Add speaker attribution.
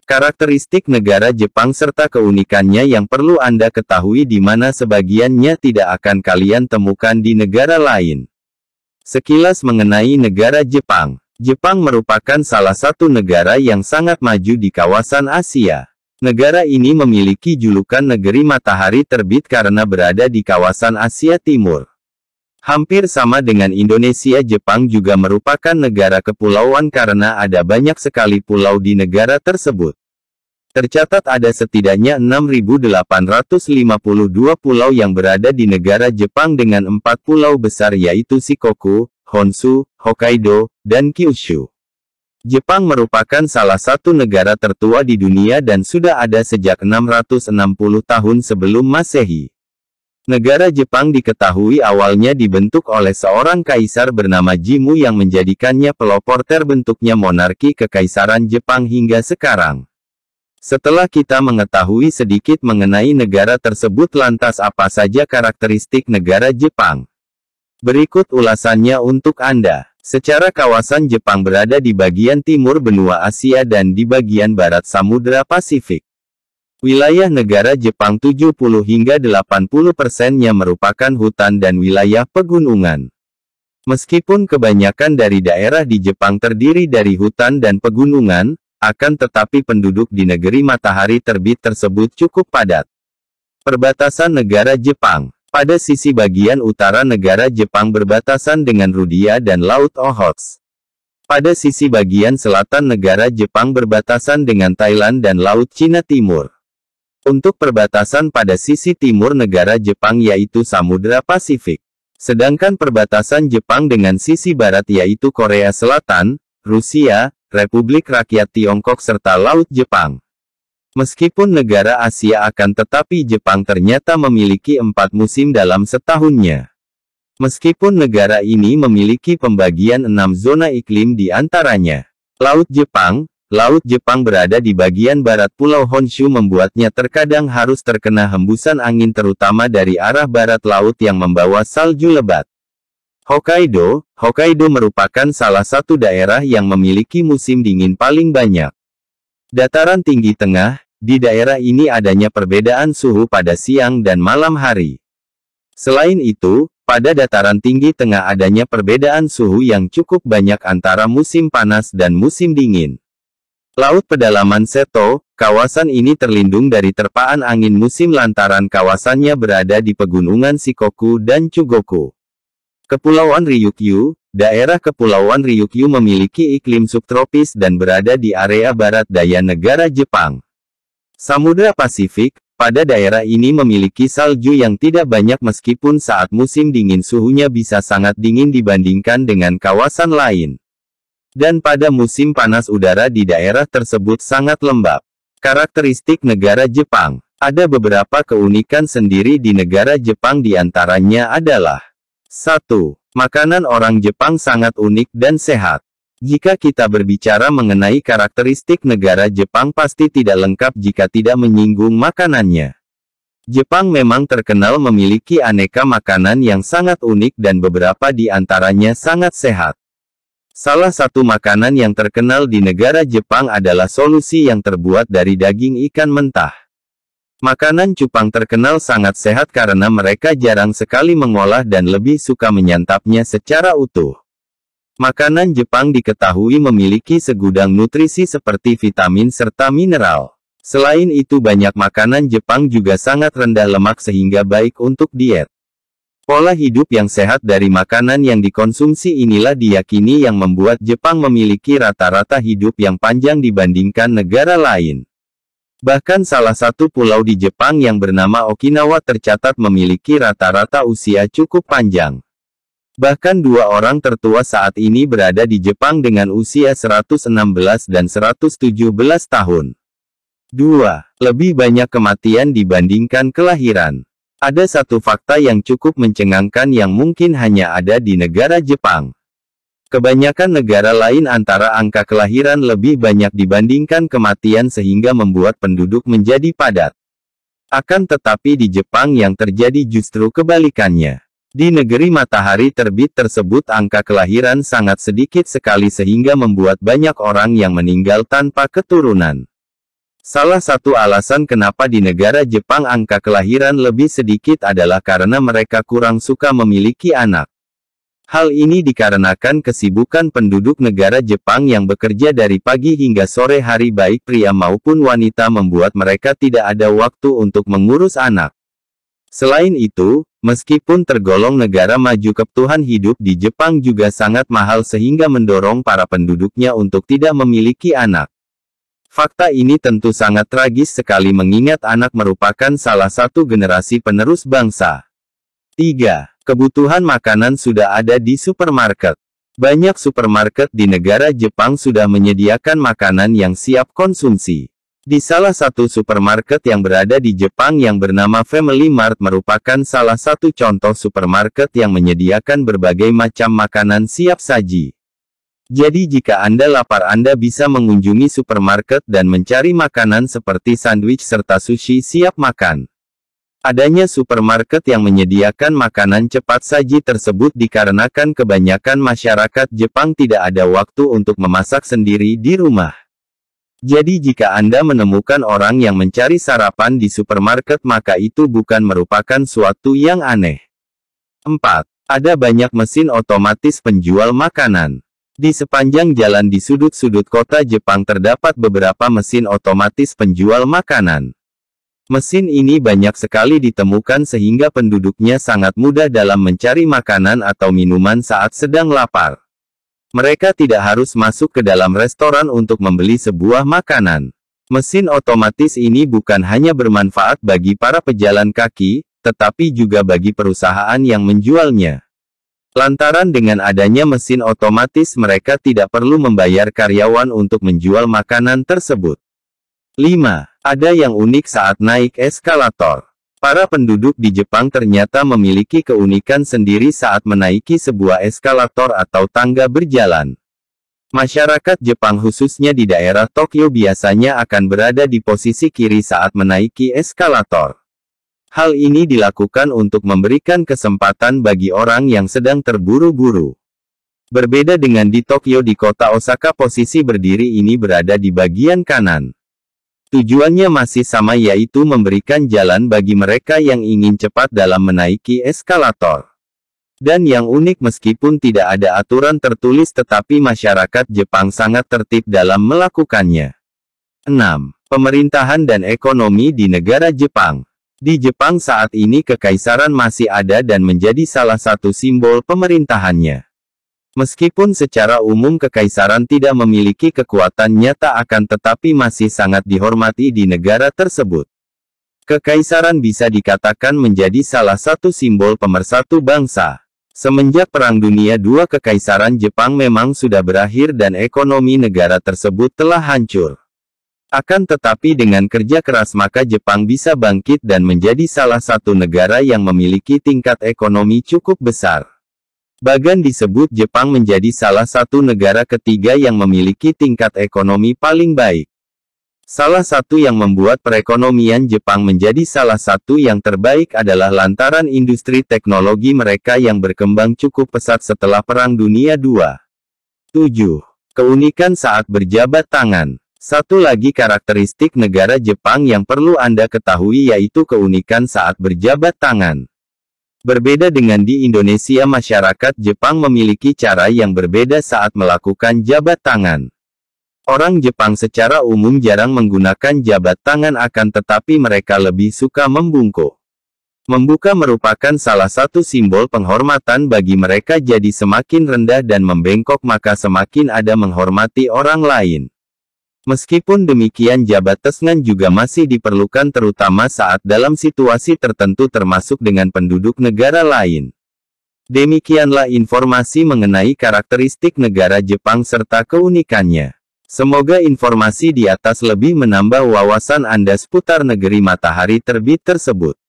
Speaker 1: Karakteristik negara Jepang serta keunikannya yang perlu Anda ketahui di mana sebagiannya tidak akan kalian temukan di negara lain. Sekilas mengenai negara Jepang. Jepang merupakan salah satu negara yang sangat maju di kawasan Asia. Negara ini memiliki julukan negeri matahari terbit karena berada di kawasan Asia Timur. Hampir sama dengan Indonesia, Jepang juga merupakan negara kepulauan karena ada banyak sekali pulau di negara tersebut. Tercatat ada setidaknya 6.852 pulau yang berada di negara Jepang dengan 4 pulau besar yaitu Shikoku, Honshu, Hokkaido, dan Kyushu. Jepang merupakan salah satu negara tertua di dunia dan sudah ada sejak 660 tahun sebelum Masehi. Negara Jepang diketahui awalnya dibentuk oleh seorang kaisar bernama Jimmu yang menjadikannya pelopor terbentuknya monarki kekaisaran Jepang hingga sekarang. Setelah kita mengetahui sedikit mengenai negara tersebut, lantas apa saja karakteristik negara Jepang? Berikut ulasannya untuk Anda. Secara kawasan Jepang berada di bagian timur benua Asia dan di bagian barat Samudra Pasifik. Wilayah negara Jepang 70 hingga 80%-nya merupakan hutan dan wilayah pegunungan. Meskipun kebanyakan dari daerah di Jepang terdiri dari hutan dan pegunungan, akan tetapi penduduk di negeri matahari terbit tersebut cukup padat. Perbatasan negara Jepang. Pada sisi bagian utara negara Jepang berbatasan dengan Rudia dan Laut Okhotsk. Pada sisi bagian selatan negara Jepang berbatasan dengan Thailand dan Laut Cina Timur. Untuk perbatasan pada sisi timur negara Jepang yaitu Samudra Pasifik. Sedangkan perbatasan Jepang dengan sisi barat yaitu Korea Selatan, Rusia, Republik Rakyat Tiongkok serta Laut Jepang. Meskipun negara Asia akan tetapi Jepang ternyata memiliki 4 musim dalam setahunnya. Meskipun negara ini memiliki pembagian 6 zona iklim di antaranya. Laut Jepang berada di bagian barat Pulau Honshu membuatnya terkadang harus terkena hembusan angin terutama dari arah barat laut yang membawa salju lebat. Hokkaido merupakan salah satu daerah yang memiliki musim dingin paling banyak. Dataran tinggi tengah, di daerah ini adanya perbedaan suhu pada siang dan malam hari. Selain itu, pada dataran tinggi tengah adanya perbedaan suhu yang cukup banyak antara musim panas dan musim dingin. Laut Pedalaman Seto, kawasan ini terlindung dari terpaan angin musim lantaran kawasannya berada di pegunungan Shikoku dan Chugoku. Kepulauan Ryukyu, daerah Kepulauan Ryukyu memiliki iklim subtropis dan berada di area barat daya negara Jepang. Samudra Pasifik, pada daerah ini memiliki salju yang tidak banyak meskipun saat musim dingin suhunya bisa sangat dingin dibandingkan dengan kawasan lain. Dan pada musim panas udara di daerah tersebut sangat lembab. Karakteristik negara Jepang. Ada beberapa keunikan sendiri di negara Jepang diantaranya adalah 1. Makanan orang Jepang sangat unik dan sehat. Jika kita berbicara mengenai karakteristik negara Jepang pasti tidak lengkap jika tidak menyinggung makanannya. Jepang memang terkenal memiliki aneka makanan yang sangat unik dan beberapa di antaranya sangat sehat. Salah satu makanan yang terkenal di negara Jepang adalah solusi yang terbuat dari daging ikan mentah. Makanan cupang terkenal sangat sehat karena mereka jarang sekali mengolah dan lebih suka menyantapnya secara utuh. Makanan Jepang diketahui memiliki segudang nutrisi seperti vitamin serta mineral. Selain itu banyak makanan Jepang juga sangat rendah lemak sehingga baik untuk diet. Pola hidup yang sehat dari makanan yang dikonsumsi inilah diyakini yang membuat Jepang memiliki rata-rata hidup yang panjang dibandingkan negara lain. Bahkan salah satu pulau di Jepang yang bernama Okinawa tercatat memiliki rata-rata usia cukup panjang. Bahkan 2 orang tertua saat ini berada di Jepang dengan usia 116 dan 117 tahun. 2. Lebih banyak kematian dibandingkan kelahiran. Ada satu fakta yang cukup mencengangkan yang mungkin hanya ada di negara Jepang. Kebanyakan negara lain antara angka kelahiran lebih banyak dibandingkan kematian sehingga membuat penduduk menjadi padat. Akan tetapi di Jepang yang terjadi justru kebalikannya. Di negeri matahari terbit tersebut angka kelahiran sangat sedikit sekali sehingga membuat banyak orang yang meninggal tanpa keturunan. Salah satu alasan kenapa di negara Jepang angka kelahiran lebih sedikit adalah karena mereka kurang suka memiliki anak. Hal ini dikarenakan kesibukan penduduk negara Jepang yang bekerja dari pagi hingga sore hari baik pria maupun wanita membuat mereka tidak ada waktu untuk mengurus anak. Selain itu, meskipun tergolong negara maju, kebutuhan hidup di Jepang juga sangat mahal sehingga mendorong para penduduknya untuk tidak memiliki anak. Fakta ini tentu sangat tragis sekali mengingat anak merupakan salah satu generasi penerus bangsa. 3. Kebutuhan makanan sudah ada di supermarket. Banyak supermarket di negara Jepang sudah menyediakan makanan yang siap konsumsi. Di salah satu supermarket yang berada di Jepang yang bernama Family Mart merupakan salah satu contoh supermarket yang menyediakan berbagai macam makanan siap saji. Jadi jika Anda lapar, Anda bisa mengunjungi supermarket dan mencari makanan seperti sandwich serta sushi siap makan. Adanya supermarket yang menyediakan makanan cepat saji tersebut dikarenakan kebanyakan masyarakat Jepang tidak ada waktu untuk memasak sendiri di rumah. Jadi jika Anda menemukan orang yang mencari sarapan di supermarket, maka itu bukan merupakan suatu yang aneh. 4. Ada banyak mesin otomatis penjual makanan. Di sepanjang jalan di sudut-sudut kota Jepang terdapat beberapa mesin otomatis penjual makanan. Mesin ini banyak sekali ditemukan sehingga penduduknya sangat mudah dalam mencari makanan atau minuman saat sedang lapar. Mereka tidak harus masuk ke dalam restoran untuk membeli sebuah makanan. Mesin otomatis ini bukan hanya bermanfaat bagi para pejalan kaki, tetapi juga bagi perusahaan yang menjualnya. Lantaran dengan adanya mesin otomatis mereka tidak perlu membayar karyawan untuk menjual makanan tersebut. 5. Ada yang unik saat naik eskalator. Para penduduk di Jepang ternyata memiliki keunikan sendiri saat menaiki sebuah eskalator atau tangga berjalan. Masyarakat Jepang khususnya di daerah Tokyo biasanya akan berada di posisi kiri saat menaiki eskalator. Hal ini dilakukan untuk memberikan kesempatan bagi orang yang sedang terburu-buru. Berbeda dengan di Tokyo, di kota Osaka posisi berdiri ini berada di bagian kanan. Tujuannya masih sama, yaitu memberikan jalan bagi mereka yang ingin cepat dalam menaiki eskalator. Dan yang unik, meskipun tidak ada aturan tertulis tetapi masyarakat Jepang sangat tertib dalam melakukannya. 6. Pemerintahan dan ekonomi di negara Jepang. Di Jepang saat ini kekaisaran masih ada dan menjadi salah satu simbol pemerintahannya. Meskipun secara umum kekaisaran tidak memiliki kekuatan nyata, akan tetapi masih sangat dihormati di negara tersebut. Kekaisaran bisa dikatakan menjadi salah satu simbol pemersatu bangsa. Semenjak Perang Dunia II, kekaisaran Jepang memang sudah berakhir dan ekonomi negara tersebut telah hancur. Akan tetapi dengan kerja keras maka Jepang bisa bangkit dan menjadi salah satu negara yang memiliki tingkat ekonomi cukup besar. Bahkan disebut Jepang menjadi salah satu negara ketiga yang memiliki tingkat ekonomi paling baik. Salah satu yang membuat perekonomian Jepang menjadi salah satu yang terbaik adalah lantaran industri teknologi mereka yang berkembang cukup pesat setelah Perang Dunia II. 7. Keunikan saat berjabat tangan. Satu lagi karakteristik negara Jepang yang perlu Anda ketahui yaitu keunikan saat berjabat tangan. Berbeda dengan di Indonesia, masyarakat Jepang memiliki cara yang berbeda saat melakukan jabat tangan. Orang Jepang secara umum jarang menggunakan jabat tangan, akan tetapi mereka lebih suka membungkuk. Membuka merupakan salah satu simbol penghormatan bagi mereka, jadi semakin rendah dan membengkok maka semakin ada menghormati orang lain. Meskipun demikian, jabat tangan juga masih diperlukan terutama saat dalam situasi tertentu termasuk dengan penduduk negara lain. Demikianlah informasi mengenai karakteristik negara Jepang serta keunikannya. Semoga informasi di atas lebih menambah wawasan Anda seputar negeri matahari terbit tersebut.